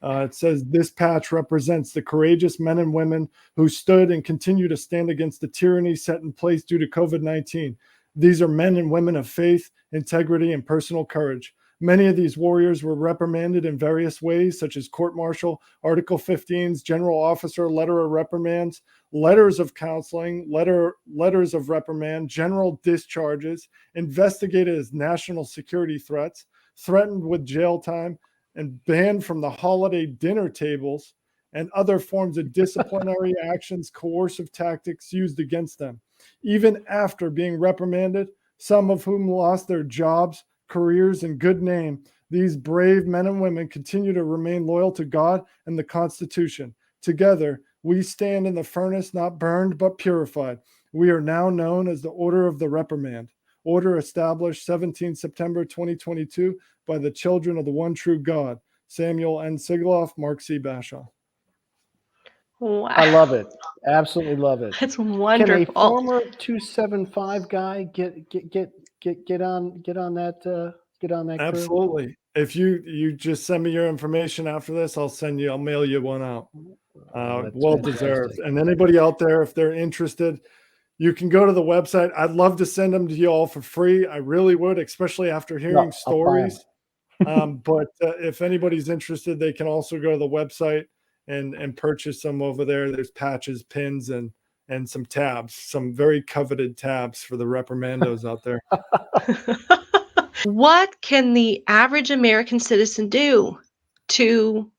It says, this patch represents the courageous men and women who stood and continue to stand against the tyranny set in place due to COVID-19. These are men and women of faith, integrity, and personal courage. Many of these warriors were reprimanded in various ways, such as court-martial, Article 15s, general officer letter of reprimands, letters of counseling, letters of reprimand, general discharges, investigated as national security threats, threatened with jail time, and banned from the holiday dinner tables and other forms of disciplinary actions, coercive tactics used against them. Even after being reprimanded, some of whom lost their jobs, careers, and good name, these brave men and women continue to remain loyal to God and the Constitution. Together, we stand in the furnace, not burned, but purified. We are now known as the Order of the Reprimand. Order established 17 September 2022 by the children of the one true God, Samuel N. Sigloff, Mark C. Bashaw. Wow. I love it. Absolutely love it. That's Can a wonderful. former 275 guy get on that crew? Absolutely. If you just send me your information after this, I'll mail you one out. That's Well fantastic. deserved. And anybody out there, if they're interested, you can go to the website. I'd love to send them to you all for free. I really would, especially after hearing stories. But if anybody's interested, they can also go to the website and purchase some over there. There's patches, pins, and some tabs, some very coveted tabs for the reprimandos out there. What can the average American citizen do to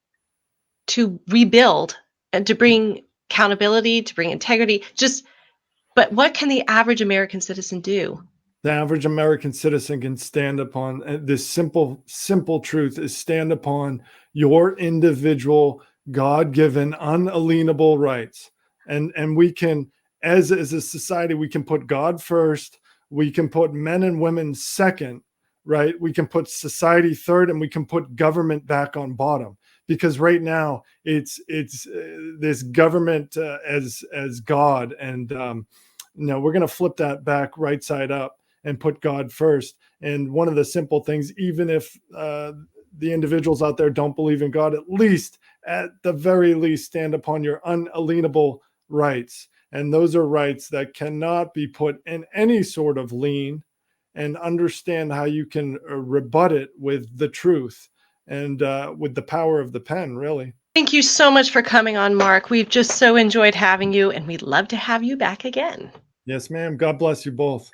rebuild and to bring accountability, to bring integrity? But what can the average American citizen do? The average American citizen can stand upon this simple truth is stand upon your individual God-given unalienable rights. And we can, as a society, we can put God first. We can put men and women second, right? We can put society third, and we can put government back on bottom. Because right now it's this government as God, and we're going to flip that back right side up and put God first. And one of the simple things, even if the individuals out there don't believe in God, at the very least, stand upon your unalienable rights. And those are rights that cannot be put in any sort of lien, and understand how you can rebut it with the truth and with the power of the pen, really. Thank you so much for coming on, Mark. We've just so enjoyed having you, and we'd love to have you back again. Yes, ma'am. God bless you both.